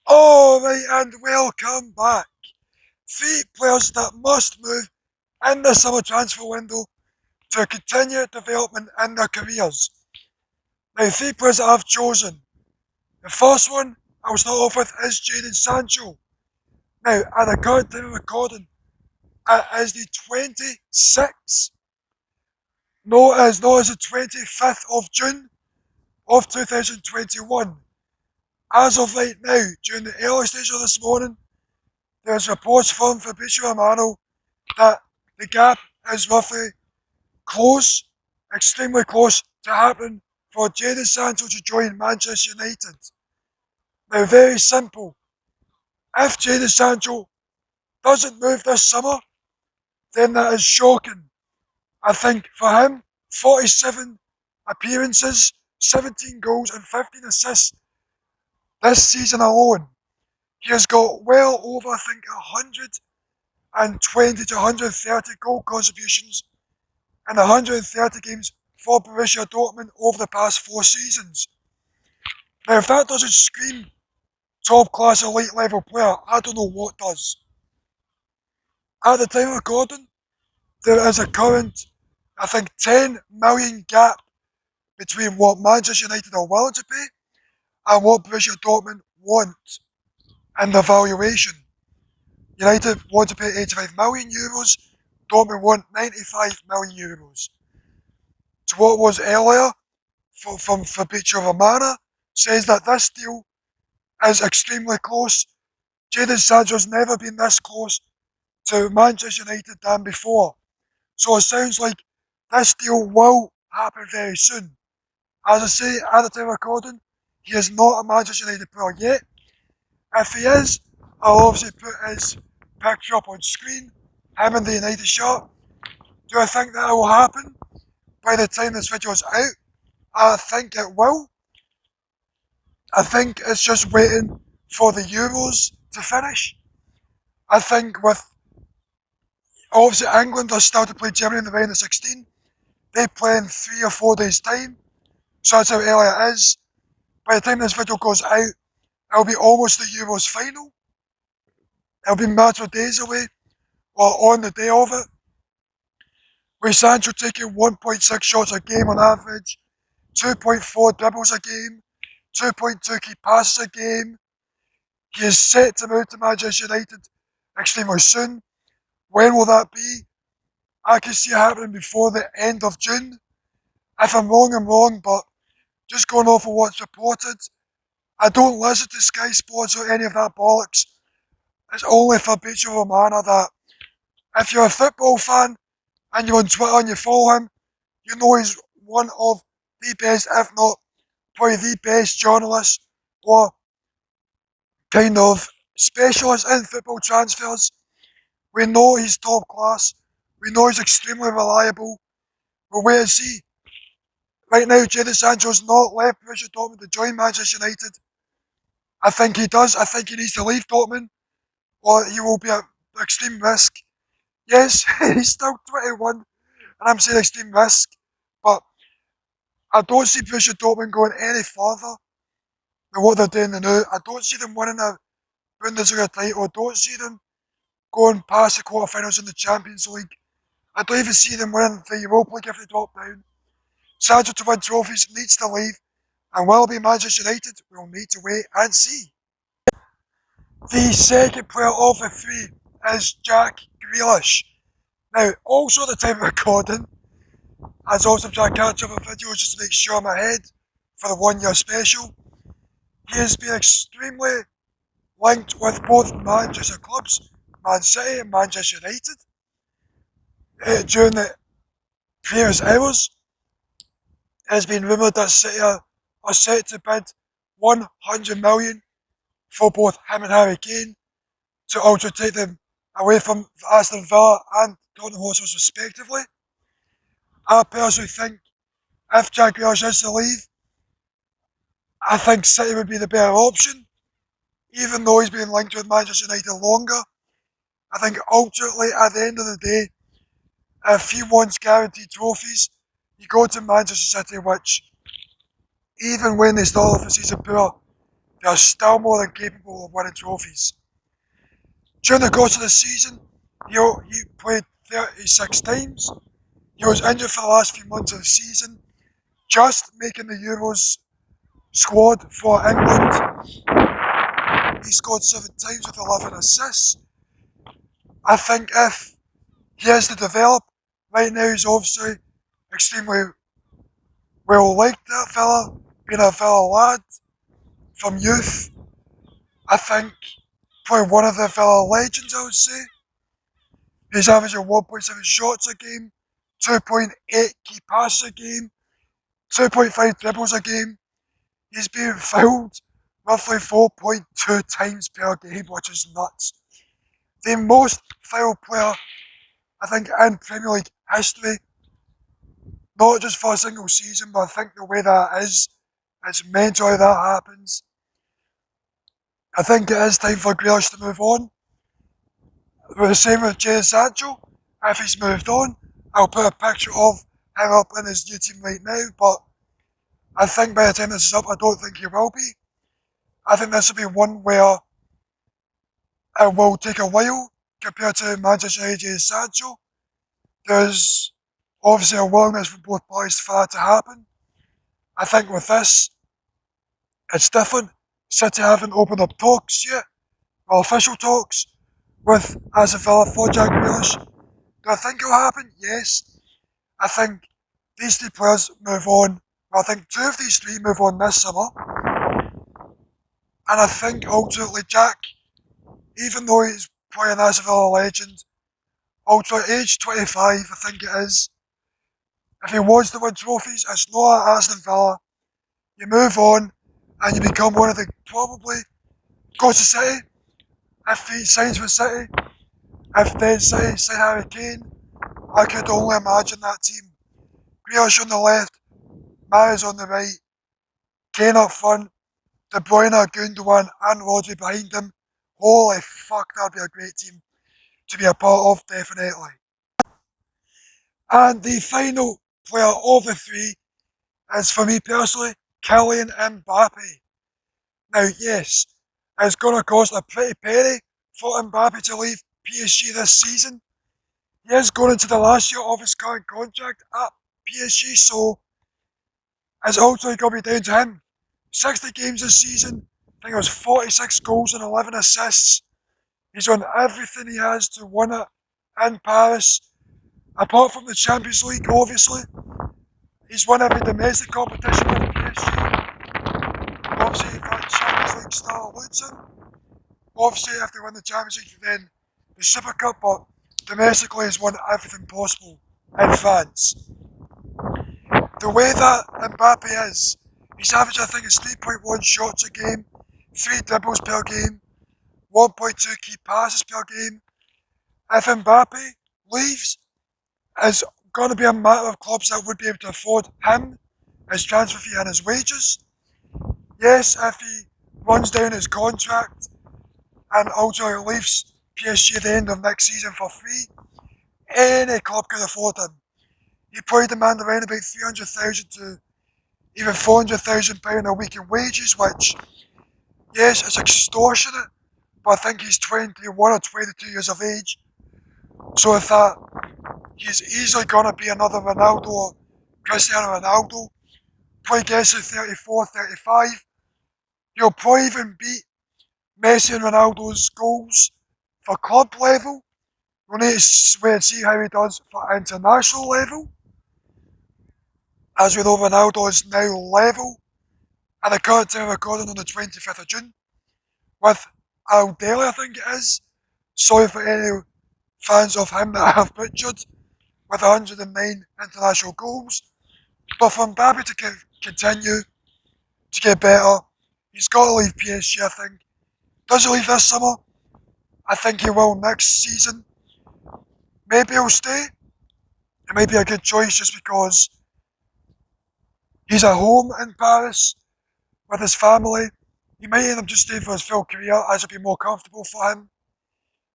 Alright, and welcome back. Three players that must move in the summer transfer window to continue development in their careers. Now, three players that I've chosen. The first one I'll start off with is Jadon Sancho. Now, at the current time of recording, it is the 26th, no, it is not, it's the 25th of June of 2021. As of right now, during the early stage of this morning, there's reports from Fabrizio Romano that the gap is roughly close, extremely close to happening for Jadon Sancho to join Manchester United. Now, very simple. If Jadon Sancho doesn't move this summer, then that is shocking. I think for him, 47 appearances, 17 goals and 15 assists this season alone. He has got well over, I think, 120 to 130 goal contributions in 130 games for Borussia Dortmund over the past 4 seasons. Now, if that doesn't scream top class elite level player, I don't know what does. At the time of recording, there is a current, I think, 10 million gap between what Manchester United are willing to pay and what Borussia Dortmund want in the valuation. United want to pay 85 million euros, Dortmund want 95 million euros. To what was earlier from Fabrizio Romano says that this deal is extremely close. Jadon Sancho's never been this close to Manchester United than before. So it sounds like this deal will happen very soon. As I say, at the time of recording, he is not a Manchester United player yet. If he is, I'll obviously put his picture up on screen, him in the United shirt. Do I think that will happen by the time this video is out? I think it will. I think it's just waiting for the Euros to finish. I think with, obviously, England are still to play Germany in the round of 16. They play in 3 or 4 days' time, so that's how early it is. By the time this video goes out, it'll be almost the Euros final. It'll be a matter of days away, or on the day of it. With Sancho taking 1.6 shots a game on average, 2.4 dribbles a game, 2.2 key passes a game. He is set to move to Manchester United extremely soon. When will that be? I can see it happening before the end of June. If I'm wrong, but just going off of what's reported, I don't listen to Sky Sports or any of that bollocks. It's only Fabrizio Romano that, if you're a football fan and you're on Twitter and you follow him, you know he's one of the best, if not probably the best journalist or kind of specialist in football transfers. We know he's top class. We know he's extremely reliable. We'll wait and see. Right now, Jadon Sancho's not left Borussia Dortmund to join Manchester United. I think he does. I think he needs to leave Dortmund, or he will be at extreme risk. Yes, he's still 21, and I'm saying extreme risk, but I don't see Borussia Dortmund going any further than what they're doing now. I don't see them winning a Bundesliga title. I don't see them going past the quarterfinals in the Champions League. I don't even see them winning the Europa League if they drop down. Sancho to win trophies needs to leave, and will it be Manchester United? We'll need to wait and see. The second player of the three is Jack Grealish. Now, also at the time of recording, as also trying to catch up on videos just to make sure I'm ahead for the 1 year special, he has been extremely linked with both Manchester clubs, Man City and Manchester United. During the previous hours, it has been rumoured that City are set to bid 100 million for both him and Harry Kane to also take them away from Aston Villa and Tottenham Hotspur respectively. I personally think if Jack Grealish is to leave, I think City would be the better option, even though he's been linked with Manchester United longer. I think ultimately, at the end of the day, if he wants guaranteed trophies, you go to Manchester City, which, even when they start off the season poor, they are still more than capable of winning trophies. During the course of the season, he played 36 times. He was injured for the last few months of the season, just making the Euros squad for England. He scored 7 times with 11 assists. I think if he has to develop, right now he's obviously extremely well liked, that fella, being a Villa lad from youth. I think probably one of the Villa legends, I would say. He's averaging 1.7 shots a game, 2.8 key passes a game, 2.5 dribbles a game. He's being fouled roughly 4.2 times per game, which is nuts. The most fouled player, I think, in Premier League history, not just for a single season, but I think the way that is, it's mental how that happens. I think it is time for Grealish to move on. We're the same with Jadon Sancho. If he's moved on, I'll put a picture of him up in his new team right now, but I think by the time this is up, I don't think he will be. I think this will be one where it will take a while compared to Manchester United and Sancho. There's obviously a willingness from both parties for that to happen. I think with this, it's different. City haven't opened up talks yet, or official talks, with Aston Villa for Jack Grealish. Do I think it'll happen? Yes. I think these 3 players move on. Well, I think 2 of these 3 move on this summer. And I think ultimately Jack, even though he's probably an Aston Villa legend, ultimately age 25, I think it is, if he wants to win trophies, it's not at Aston Villa. You move on and you become one of the, probably, goes to City. If he signs with City, if they sign Harry Kane, I could only imagine that team. Grealish on the left, Mahrez on the right, Kane up front, De Bruyne, Gundogan and Rodri behind him. Holy fuck, that'd be a great team to be a part of, definitely. And the final player of the 3 is, for me personally, Kylian Mbappe. Now, yes, it's going to cost a pretty penny for Mbappe to leave PSG this season. He is going into the last year of his current contract at PSG, so it's ultimately going to be down to him. 60 games this season, I think it was 46 goals and 11 assists. He's done everything he has to win it in Paris. Apart from the Champions League, obviously. He's won every domestic competition with PSG. Obviously, that Champions League still eludes him. Obviously, if they win the Champions League, then the Super Cup, but domestically he's won everything possible in France. The way that Mbappe is, he's averaging, I think it's 3.1 shots a game, 3 dribbles per game, 1.2 key passes per game. If Mbappe leaves, it's going to be a matter of clubs that would be able to afford him, his transfer fee and his wages. Yes, if he runs down his contract and ultimately leaves PSG at the end of next season for free, any club could afford him. He probably demand around about 300,000 to even 400,000 pound a week in wages, which, yes, is extortionate, but I think he's 21 or 22 years of age. So with that, he's easily going to be another Ronaldo or Cristiano Ronaldo. Probably gets to 34, 35. He'll probably even beat Messi and Ronaldo's goals for club level. We'll need to wait and see how he does for international level. As we know, Ronaldo is now level at the current time of recording on the 25th of June with Al Daly, I think it is. Sorry for any fans of him that I have butchered, with 109 international goals. But for Mbappe to continue to get better, he's got to leave PSG, I think. Does he leave this summer? I think he will next season. Maybe he'll stay. It might be a good choice just because he's at home in Paris with his family. He might end up just staying for his full career as it'll be more comfortable for him.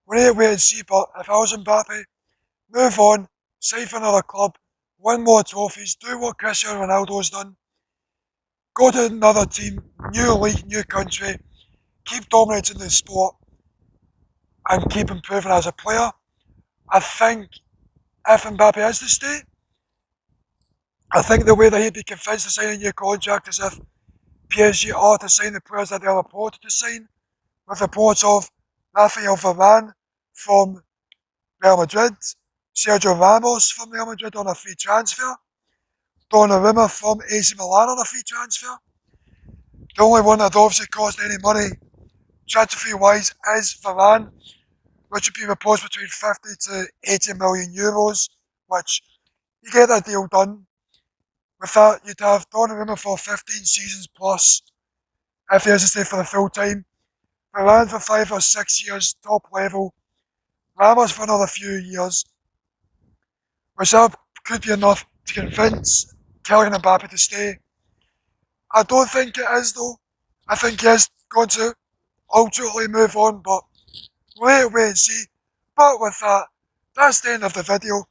We'll need to wait and see, but if I was Mbappe, move on, sign for another club, win more trophies, do what Cristiano Ronaldo's done, go to another team, new league, new country, keep dominating the sport and keep improving as a player. I think if Mbappe is to stay, I think the way that he'd be convinced to sign a new contract is if PSG are to sign the players that they're reported to sign, with reports of Rafael Varane from Real Madrid, Sergio Ramos from Real Madrid on a free transfer, Donnarumma from AC Milan on a free transfer. The only one that obviously cost any money transfer fee wise is Varane, which would be reports between 50 to 80 million euros, which you get that deal done. With that, you'd have Donnarumma for 15 seasons plus, if he has to stay for the full time. Varane for 5 or 6 years, top level. Ramos for another few years, which that could be enough to convince Kylian Mbappe to stay. I don't think it is though. I think he is going to ultimately move on, but wait and see. But with that, that's the end of the video.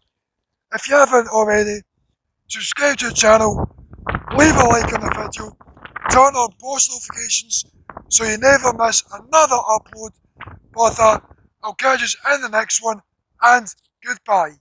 If you haven't already, subscribe to the channel, leave a like on the video, turn on post notifications so you never miss another upload. But with that, I'll catch you in the next one, and goodbye.